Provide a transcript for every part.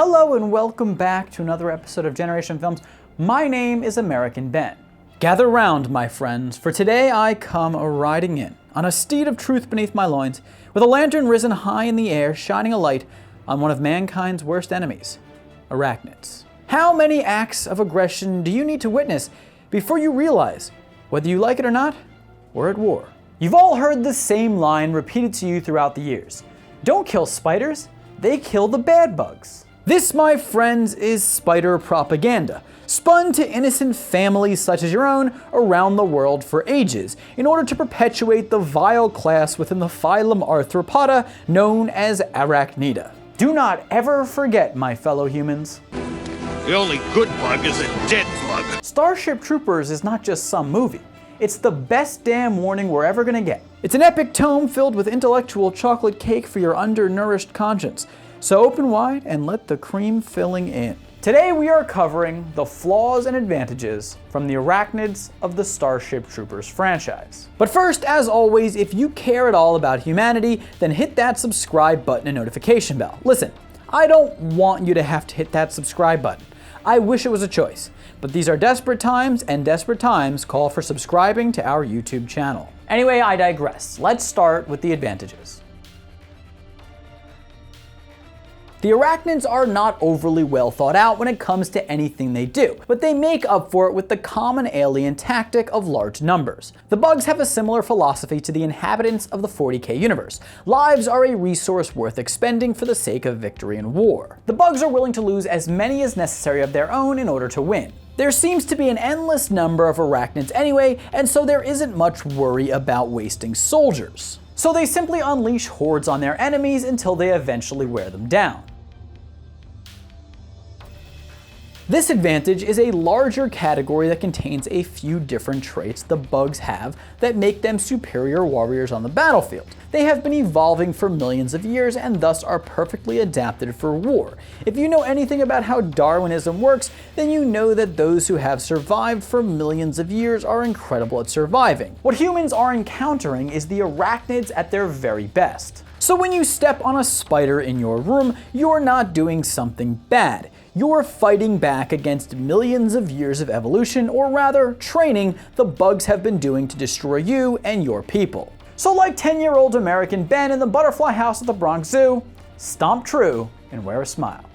Hello and welcome back to another episode of Generation Films. My name is American Ben. Gather round, my friends, for today I come riding in, on a steed of truth beneath my loins, with a lantern risen high in the air, shining a light on one of mankind's worst enemies, arachnids. How many acts of aggression do you need to witness before you realize, whether you like it or not, we're at war? You've all heard the same line repeated to you throughout the years. Don't kill spiders, they kill the bad bugs. This, my friends, is spider propaganda, spun to innocent families such as your own around the world for ages, in order to perpetuate the vile class within the phylum Arthropoda known as Arachnida. Do not ever forget, my fellow humans. The only good bug is a dead bug. Starship Troopers is not just some movie. It's the best damn warning we're ever gonna get. It's an epic tome filled with intellectual chocolate cake for your undernourished conscience. So open wide and let the cream filling in. Today we are covering the flaws and advantages from the arachnids of the Starship Troopers franchise. But first, as always, if you care at all about humanity, then hit that subscribe button and notification bell. Listen, I don't want you to have to hit that subscribe button. I wish it was a choice, but these are desperate times, and desperate times call for subscribing to our YouTube channel. Anyway, I digress. Let's start with the advantages. The arachnids are not overly well thought out when it comes to anything they do, but they make up for it with the common alien tactic of large numbers. The bugs have a similar philosophy to the inhabitants of the 40K universe. Lives are a resource worth expending for the sake of victory in war. The bugs are willing to lose as many as necessary of their own in order to win. There seems to be an endless number of arachnids anyway, and so there isn't much worry about wasting soldiers. So they simply unleash hordes on their enemies until they eventually wear them down. This advantage is a larger category that contains a few different traits the bugs have that make them superior warriors on the battlefield. They have been evolving for millions of years and thus are perfectly adapted for war. If you know anything about how Darwinism works, then you know that those who have survived for millions of years are incredible at surviving. What humans are encountering is the arachnids at their very best. So when you step on a spider in your room, you're not doing something bad. You're fighting back against millions of years of evolution, or rather, training the bugs have been doing to destroy you and your people. So like 10-year-old American Ben in the butterfly house at the Bronx Zoo, stomp true and wear a smile.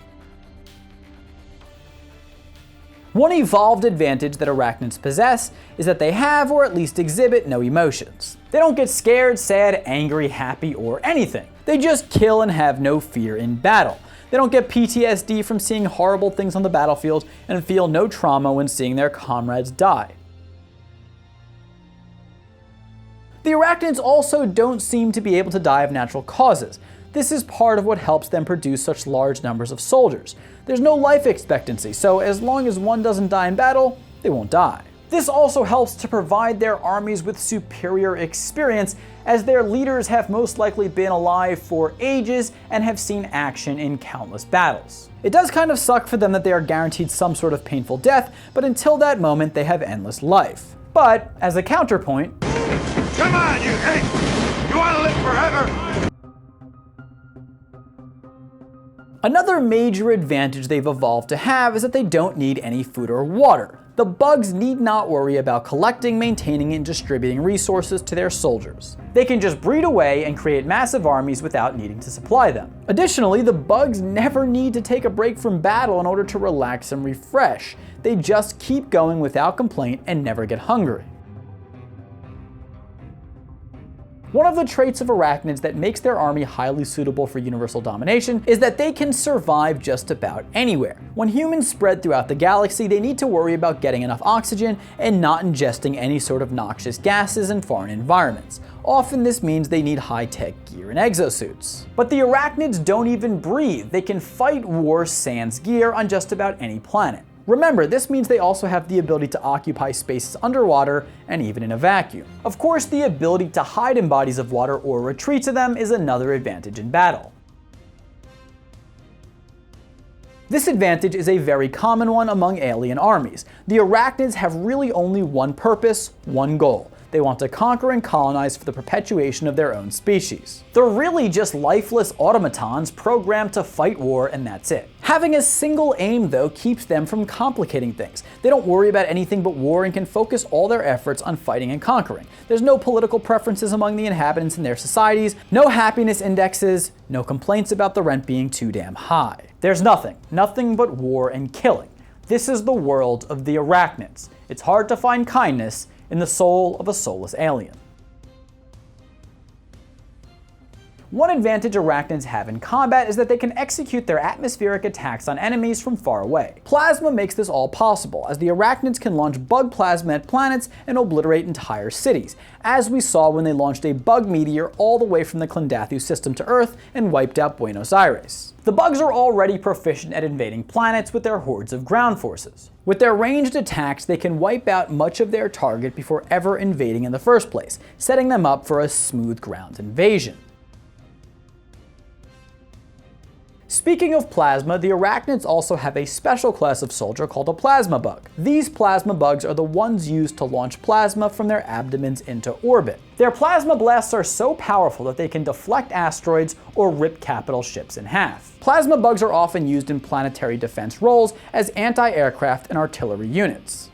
One evolved advantage that arachnids possess is that they have, or at least exhibit, no emotions. They don't get scared, sad, angry, happy, or anything. They just kill and have no fear in battle. They don't get PTSD from seeing horrible things on the battlefield and feel no trauma when seeing their comrades die. The arachnids also don't seem to be able to die of natural causes. This is part of what helps them produce such large numbers of soldiers. There's no life expectancy, so as long as one doesn't die in battle, they won't die. This also helps to provide their armies with superior experience, as their leaders have most likely been alive for ages and have seen action in countless battles. It does kind of suck for them that they are guaranteed some sort of painful death, but until that moment they have endless life. But, as a counterpoint, Come on, you hey! You want to live forever? another major advantage they've evolved to have is that they don't need any food or water. The bugs need not worry about collecting, maintaining, and distributing resources to their soldiers. They can just breed away and create massive armies without needing to supply them. Additionally, the bugs never need to take a break from battle in order to relax and refresh. They just keep going without complaint and never get hungry. One of the traits of arachnids that makes their army highly suitable for universal domination is that they can survive just about anywhere. When humans spread throughout the galaxy, they need to worry about getting enough oxygen and not ingesting any sort of noxious gases in foreign environments. Often this means they need high-tech gear and exosuits. But the arachnids don't even breathe. They can fight war sans gear on just about any planet. Remember, this means they also have the ability to occupy spaces underwater and even in a vacuum. Of course, the ability to hide in bodies of water or retreat to them is another advantage in battle. This advantage is a very common one among alien armies. The arachnids have really only one purpose, one goal: They want to conquer and colonize for the perpetuation of their own species. They're really just lifeless automatons programmed to fight war, and that's it. Having a single aim, though, keeps them from complicating things. They don't worry about anything but war and can focus all their efforts on fighting and conquering. There's no political preferences among the inhabitants in their societies, no happiness indexes, no complaints about the rent being too damn high. There's nothing but war and killing. This is the world of the Arachnids. It's hard to find kindness in the soul of a soulless alien. One advantage arachnids have in combat is that they can execute their atmospheric attacks on enemies from far away. Plasma makes this all possible, as the arachnids can launch bug plasma at planets and obliterate entire cities, as we saw when they launched a bug meteor all the way from the Clendathu system to Earth and wiped out Buenos Aires. The bugs are already proficient at invading planets with their hordes of ground forces. With their ranged attacks, they can wipe out much of their target before ever invading in the first place, setting them up for a smooth ground invasion. Speaking of plasma, the arachnids also have a special class of soldier called a plasma bug. These plasma bugs are the ones used to launch plasma from their abdomens into orbit. Their plasma blasts are so powerful that they can deflect asteroids or rip capital ships in half. Plasma bugs are often used in planetary defense roles as anti-aircraft and artillery units.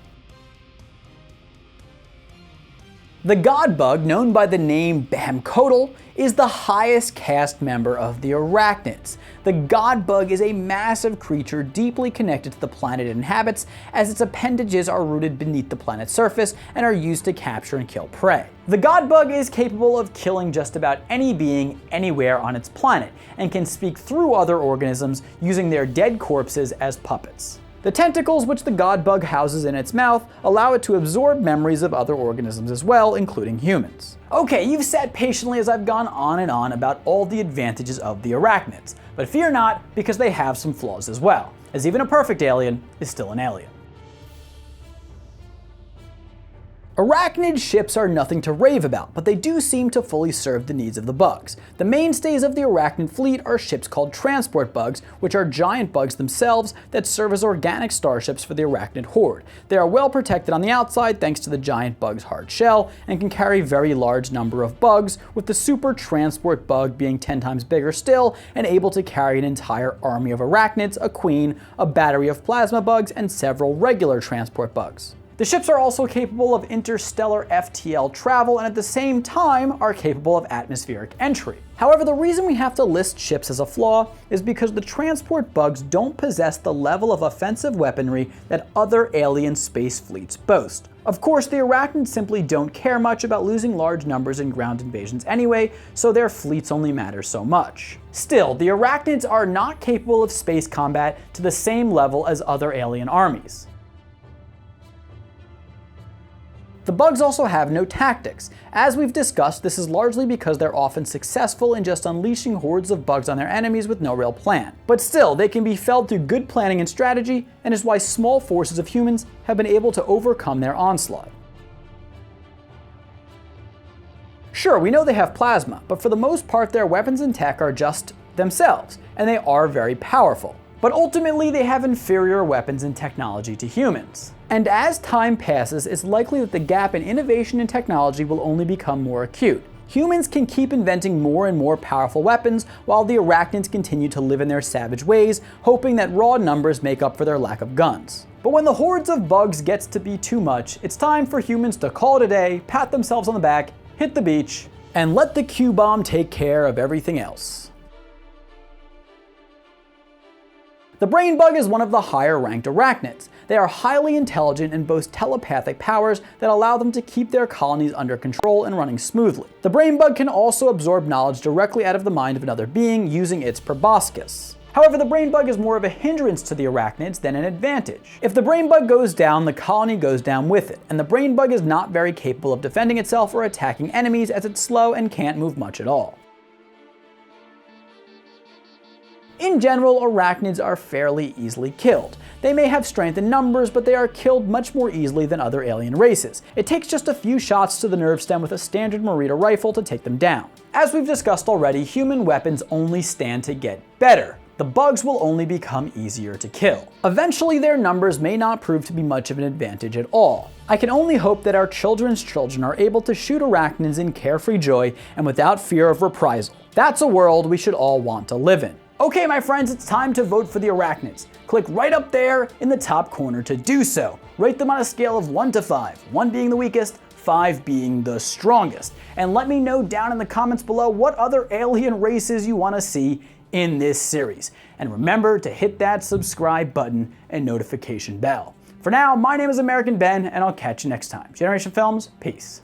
The God Bug, known by the name Bamcodal, is the highest caste member of the arachnids. The God Bug is a massive creature deeply connected to the planet it inhabits, as its appendages are rooted beneath the planet's surface and are used to capture and kill prey. The God Bug is capable of killing just about any being anywhere on its planet, and can speak through other organisms using their dead corpses as puppets. The tentacles which the God Bug houses in its mouth allow it to absorb memories of other organisms as well, including humans. Okay, you've sat patiently as I've gone on and on about all the advantages of the arachnids, but fear not, because they have some flaws as well, as even a perfect alien is still an alien. Arachnid ships are nothing to rave about, but they do seem to fully serve the needs of the bugs. The mainstays of the arachnid fleet are ships called transport bugs, which are giant bugs themselves that serve as organic starships for the arachnid horde. They are well protected on the outside thanks to the giant bug's hard shell, and can carry a very large number of bugs, with the super transport bug being 10 times bigger still and able to carry an entire army of arachnids, a queen, a battery of plasma bugs, and several regular transport bugs. The ships are also capable of interstellar FTL travel and at the same time are capable of atmospheric entry. However, the reason we have to list ships as a flaw is because the transport bugs don't possess the level of offensive weaponry that other alien space fleets boast. Of course, the arachnids simply don't care much about losing large numbers in ground invasions anyway, so their fleets only matter so much. Still, the arachnids are not capable of space combat to the same level as other alien armies. The bugs also have no tactics. As we've discussed, this is largely because they're often successful in just unleashing hordes of bugs on their enemies with no real plan. But still, they can be felled through good planning and strategy, and is why small forces of humans have been able to overcome their onslaught. Sure, we know they have plasma, but for the most part their weapons and tech are just themselves, and they are very powerful. But ultimately they have inferior weapons and technology to humans. And as time passes, it's likely that the gap in innovation and technology will only become more acute. Humans can keep inventing more and more powerful weapons, while the arachnids continue to live in their savage ways, hoping that raw numbers make up for their lack of guns. But when the hordes of bugs gets to be too much, it's time for humans to call it a day, pat themselves on the back, hit the beach, and let the Q-bomb take care of everything else. The brain bug is one of the higher ranked arachnids. They are highly intelligent and boast telepathic powers that allow them to keep their colonies under control and running smoothly. The brain bug can also absorb knowledge directly out of the mind of another being using its proboscis. However, the brain bug is more of a hindrance to the arachnids than an advantage. If the brain bug goes down, the colony goes down with it, and the brain bug is not very capable of defending itself or attacking enemies, as it's slow and can't move much at all. In general, arachnids are fairly easily killed. They may have strength in numbers, but they are killed much more easily than other alien races. It takes just a few shots to the nerve stem with a standard Marita rifle to take them down. As we've discussed already, human weapons only stand to get better. the bugs will only become easier to kill. Eventually, their numbers may not prove to be much of an advantage at all. I can only hope that our children's children are able to shoot arachnids in carefree joy and without fear of reprisal. That's a world we should all want to live in. Okay, my friends, it's time to vote for the arachnids. Click right up there in the top corner to do so. Rate them on a scale of 1 to 5, 1 being the weakest, 5 being the strongest. And let me know down in the comments below what other alien races you want to see in this series. And remember to hit that subscribe button and notification bell. For now, my name is American Ben, and I'll catch you next time. Generation Films, peace.